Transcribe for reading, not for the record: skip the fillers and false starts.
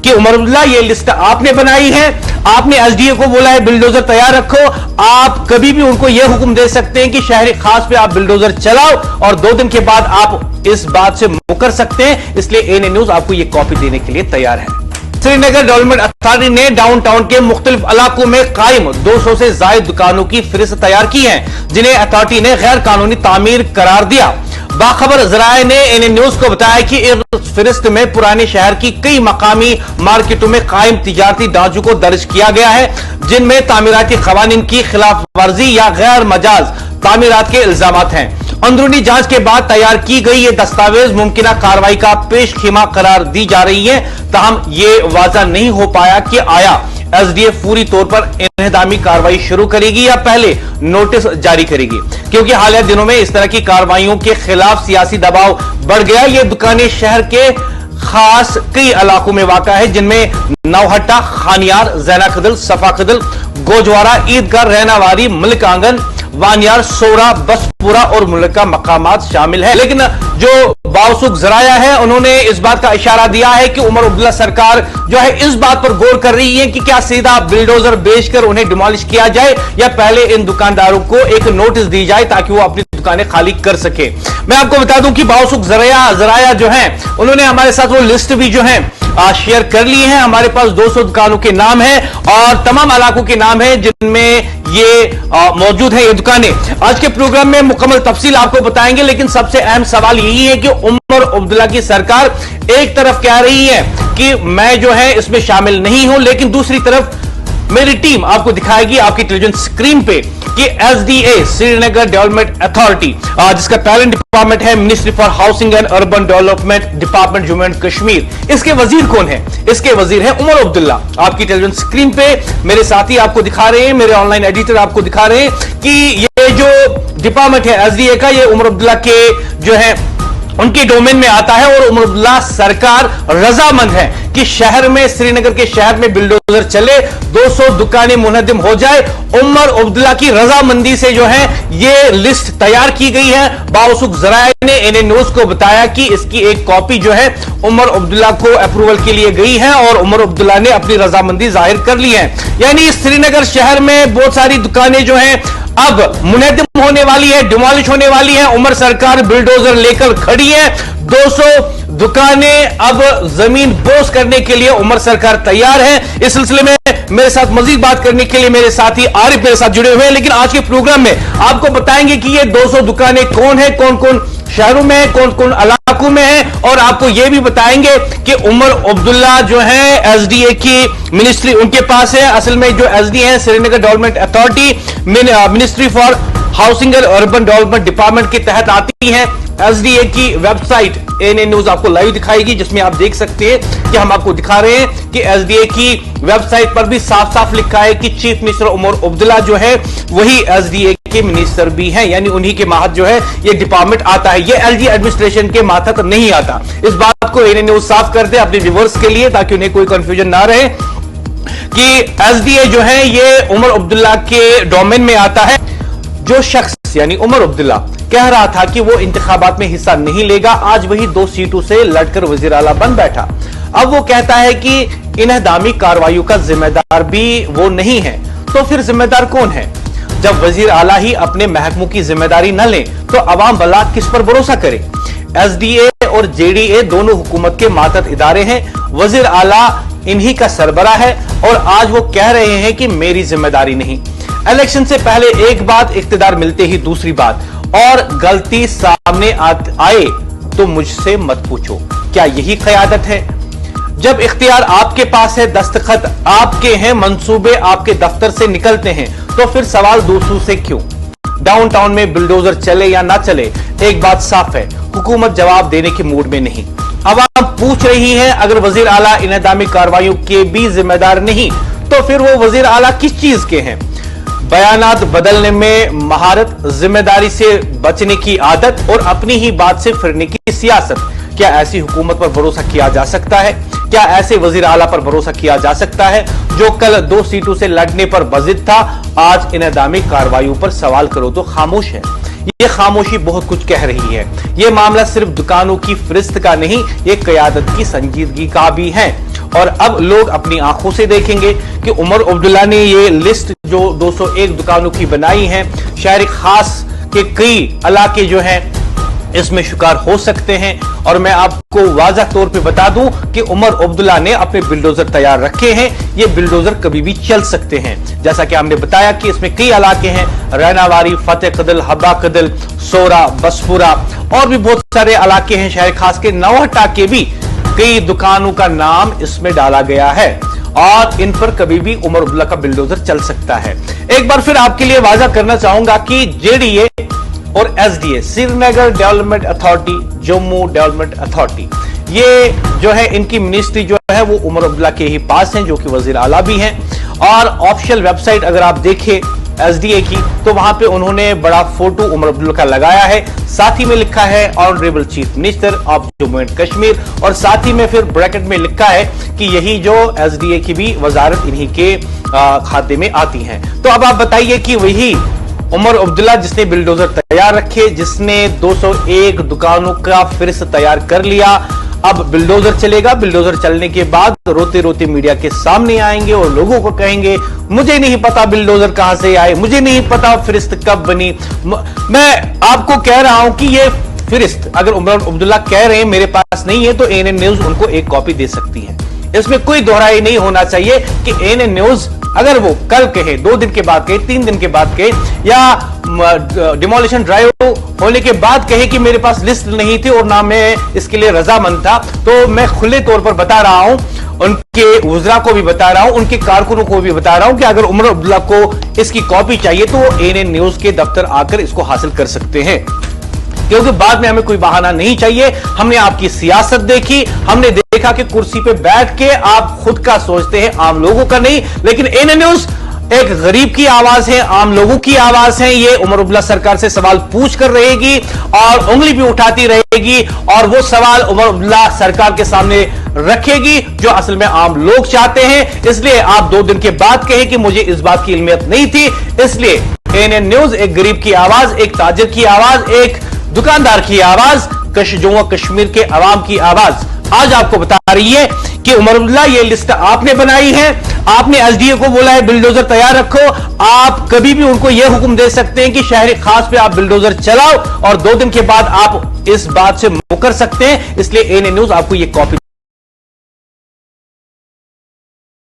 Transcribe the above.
कि उमर अब्दुल्ला ये लिस्ट आपने बनाई है, आपने एसडीए को बोला है बिल्डोजर तैयार रखो, आप कभी भी उनको यह हुक्म दे सकते हैं कि शहर खास पे आप बिल्डोजर चलाओ और 2 दिन के बाद आप इस बात से मुकर सकते हैं। इसलिए एएनए न्यूज आपको यह कॉपी देने के लिए तैयार है। श्रीनगर डेवलपमेंट अथॉरिटी ने डाउनटाउन के मुख्तलिफ इलाकों में कायम 200 से ज्यादा दुकानों की फहरिस्त तैयार की है, जिन्हें अथॉरिटी ने गैर कानूनी तामीर करार दिया। बाखबर जराए ने एएनए न्यूज को बताया कि इस फहरिस्त में पुराने शहर की कई मकामी मार्केटों में कायम तिजारती ढांचों को दर्ज किया गया है, जिनमें तामीराती कवानीन की खिलाफ वर्जी या गैर मजाज तामीरात के इल्जामात हैं। अंदरूनी जांच के बाद तैयार की गई ये दस्तावेज मुमकिना कार्रवाई का पेश खीमा करार दी जा रही है। ताहम ये वाज़ा नहीं हो पाया कि आया एसडीएफ पूरी तौर पर इन्हदामी कार्रवाई शुरू करेगी या पहले नोटिस जारी करेगी, क्योंकि हालिया दिनों में इस तरह की कार्रवाइयों के खिलाफ सियासी दबाव बढ़ गया। ये दुकानें शहर के खास कई इलाकों में वाक़ा है, जिनमें नौहट्टा, खानियार, जैना कदल, सफा कदल, गोजवारा, ईदगाह, रहनावारी, मलिक आंगन, वानियार, सोरा, बसपुरा और मुल्का मकामात शामिल है। लेकिन जो बावसूख जराया है उन्होंने इस बात का इशारा दिया है कि उमर अब्दुल्ला सरकार जो है इस बात पर गौर कर रही है कि क्या सीधा बिल्डोजर बेचकर उन्हें डिमोलिश किया जाए या पहले इन दुकानदारों को एक नोटिस दी जाए ताकि वो अपनी दुकानें खाली कर सके। मैं आपको बता दूं कि बावसूख जराया जो है उन्होंने हमारे साथ वो लिस्ट भी जो है शेयर कर ली है। हमारे पास 200 दुकानों के नाम है और तमाम इलाकों के नाम है जिनमें ये मौजूद है ये दुकानें। आज के प्रोग्राम में मुकम्मल तफसील आपको बताएंगे, लेकिन सबसे अहम सवाल यही है कि उमर अब्दुल्ला की सरकार एक तरफ कह रही है कि मैं जो है इसमें शामिल नहीं हूं, लेकिन दूसरी तरफ मेरी टीम आपको दिखाएगी आपकी टेलीविजन स्क्रीन पे कि एसडीए श्रीनगर डेवलपमेंट अथॉरिटी, जिसका टैलेंट डिपार्टमेंट है ministry for housing and urban development department Jammu and Kashmir, इसके वजीर कौन है? इसके वजीर है उमर अब्दुल्ला। आपकी टेलीविजन स्क्रीन पे मेरे साथी आपको दिखा रहे हैं, मेरे ऑनलाइन एडिटर आपको दिखा रहे हैं कि ये जो डिपार्टमेंट है एसडीए का, ये उमर अब्दुल्ला के जो है उनके डोमेन में आता है और उमर अब्दुल्ला सरकार रजामंद है कि शहर में, श्रीनगर के शहर में बिल्डोजर चले, 200 दुकानें मुनहदम हो जाए। उमर अब्दुल्ला की रजामंदी से जो है ये लिस्ट तैयार की गई है। बावसूख जराए ने एएनए न्यूज को बताया कि इसकी एक कॉपी जो है उमर अब्दुल्ला को अप्रूवल के लिए गई है और उमर अब्दुल्ला ने अपनी रजामंदी जाहिर कर ली है। यानी श्रीनगर शहर में बहुत सारी दुकानें जो हैं अब मुनहदम होने वाली है, डिमोलिश होने वाली है। उमर सरकार बिल्डोजर लेकर खड़ी है। 200 दुकानें अब जमीन बोस करने के लिए उमर सरकार तैयार है। इस सिलसिले में मेरे साथ मजीद बात करने के लिए मेरे साथी आरिफ मेरे साथ जुड़े हुए हैं, लेकिन आज के प्रोग्राम में आपको बताएंगे कि ये 200 दुकानें कौन है, कौन कौन शहरों में, कौन कौन इलाकों में है, और आपको यह भी बताएंगे कि उमर अब्दुल्ला जो है एसडीए की मिनिस्ट्री उनके पास है। असल में जो एसडीए है Srinagar development authority ministry for housing and urban development department के तहत आती है। एसडीए की वेबसाइट एएनए न्यूज आपको लाइव दिखाएगी, जिसमें आप देख सकते हैं कि हम आपको दिखा रहे हैं कि एसडीए की वेबसाइट पर भी साफ साफ लिखा है कि चीफ मिनिस्टर उमर अब्दुल्ला जो है वही एसडीए के मिनिस्टर भी हैं, यानी उन्हीं के मातहत जो है ये डिपार्टमेंट आता है, ये एलजी एडमिनिस्ट्रेशन के मातहत नहीं आता। इस बात को एएनए न्यूज साफ कर दे अपने व्यूअर्स के लिए, ताकि उन्हें कोई कंफ्यूजन ना रहे कि एसडीए जो है ये उमर अब्दुल्ला के डोमेन में आता है। जो शख्स यानी उमर अब्दुल्ला कह रहा था कि वो इंतखाबात में हिस्सा नहीं लेगा, आज वही 2 सीटों से लड़कर वजीर आला बन बैठा। अब वो कहता है कि इन्हदामी कार्रवाइयों का जिम्मेदार भी वो नहीं है, तो फिर जिम्मेदार कौन है? जब वजीर आला ही अपने महकमों की जिम्मेदारी न लें तो अवाम भला किस पर भरोसा करे? एसडीए और जेडीए दोनों हुकूमत के मातहत इदारे हैं, वजीर आला इन्हीं का सरबराह है और आज वो कह रहे हैं कि मेरी जिम्मेदारी नहीं। इलेक्शन से पहले एक बात, इख्तिदार मिलते ही दूसरी बात, और गलती सामने आए तो मुझसे मत पूछो। क्या यही क़यादत है? जब इख्तियार आपके पास है, दस्तखत आपके हैं, मंसूबे आपके दफ्तर से निकलते हैं, तो फिर सवाल दूसरों से क्यों? डाउनटाउन में बिल्डोजर चले या ना चले, एक बात साफ है, हुकूमत जवाब देने के मूड में नहीं। अवाम पूछ रही है, अगर वजीर आला इन्हदामी कार्रवाइयों के भी जिम्मेदार नहीं तो फिर वो वजीर आला किस चीज के हैं? बयानात बदलने में महारत, जिम्मेदारी से बचने की आदत और अपनी ही बात से फिरने की सियासत। क्या ऐसी हुकूमत पर भरोसा किया जा सकता है? क्या ऐसे वजीर आला पर भरोसा किया जा सकता है जो कल 2 सीटों से लड़ने पर बजिद था, आज इन्हदामी कार्रवाइयों पर सवाल करो तो खामोश है? ये खामोशी बहुत कुछ कह रही है। ये मामला सिर्फ दुकानों की फहरिस्त का नहीं, ये क़यादत की संजीदगी का भी है। और अब लोग अपनी आंखों से देखेंगे कि उमर अब्दुल्ला ने ये लिस्ट जो 201 दुकानों की बनाई है, शहर खास के कई इलाके जो हैं इसमें शिकार हो सकते हैं। और मैं आपको वाज़ह तौर पे बता दूं कि उमर अब्दुल्ला ने अपने बिल्डोजर तैयार रखे हैं। ये बिल्डोजर कभी भी चल सकते हैं। जैसा कि हमने बताया कि इसमें कई इलाके हैं, रैनावारी, फतेह कदल, हब्बा कदल, सोरा, बसपुरा और भी बहुत सारे इलाके हैं शहर खास के। नौहटा के भी कई दुकानों का नाम इसमें डाला गया है और इन पर कभी भी उमर अब्दुल्ला का बिल्डोजर चल सकता है। एक बार फिर आपके लिए वाज़ा करना चाहूंगा कि जेडीए और SDA, Srinagar development authority, Jammu development authority, ये जो है इनकी मिनिस्ट्री जो है वो उमर अब्दुल्ला के ही पास है, जो कि वजीर आला भी हैं। और ऑफिशियल वेबसाइट अगर आप देखें एसडीए की, तो वहां पे उन्होंने बड़ा फोटो उमर अब्दुल्ला का लगाया है। साथ ही में लिखा है honourable chief minister of Jammu and Kashmir, और साथ ही में फिर ब्रैकेट में लिखा है कि यही जो एसडीए की भी वजारत इन्हीं के खाते में आती है। तो अब आप बताइए कि वही उमर अब्दुल्ला जिसने बिल्डोजर तैयार रखे, जिसने 201 दुकानों का फिरिस्त तैयार कर लिया, अब बिल्डोजर चलेगा। बिल्डोजर चलने के बाद रोते रोते मीडिया के सामने आएंगे और लोगों को कहेंगे मुझे नहीं पता बिल्डोजर कहां से आए, मुझे नहीं पता फिरिस्त कब बनी। मैं आपको कह रहा हूं कि ये फिरिस्त अगर उमर अब्दुल्ला कह रहे हैं मेरे पास नहीं है, तो एएनएन न्यूज उनको एक कॉपी दे सकती है। इसमें कोई दोहराई नहीं होना चाहिए कि एएनएन न्यूज अगर वो कल कहे, 2 दिन के बाद कहे, 3 दिन के बाद कहे, या डिमोलिशन ड्राइव होने के बाद कहे कि मेरे पास लिस्ट नहीं थी और ना मैं इसके लिए रजामंद था, तो मैं खुले तौर पर बता रहा हूं, उनके वज़रा को भी बता रहा हूं, उनके कारकुनों को भी बता रहा हूं कि अगर उमर अब्दुल्ला को इसकी कॉपी चाहिए तो वो एएनएन न्यूज के दफ्तर आकर इसको हासिल कर सकते हैं, क्योंकि बाद में हमें कोई बहाना नहीं चाहिए। हमने आपकी सियासत देखी, हमने देखा कि कुर्सी पे बैठ के आप खुद का सोचते हैं, आम लोगों का नहीं। लेकिन एएनएन न्यूज एक गरीब की आवाज है, आम लोगों की आवाज है। ये उमर अब्दुल्ला सरकार से सवाल पूछ कर रहेगी और उंगली भी उठाती रहेगी, और वो सवाल उमर अब्दुल्ला सरकार के सामने रखेगी जो असल में आम लोग चाहते हैं। इसलिए आप 2 दिन के बाद कहें कि मुझे इस बात की इल्मियत नहीं थी। इसलिए एएनएन न्यूज एक गरीब की आवाज, एक ताजिर की आवाज, एक दुकानदार की आवाज, जम्मू कश्मीर के अवाम की आवाज आज आपको बता रही है कि उमर अब्दुल्ला ये लिस्ट आपने बनाई है, आपने एसडीए को बोला है बिल्डोजर तैयार रखो। आप कभी भी उनको यह हुक्म दे सकते हैं कि शहर खास पे आप बिल्डोजर चलाओ और 2 दिन के बाद आप इस बात से मुकर सकते हैं। इसलिए एएनएन न्यूज आपको ये कॉपी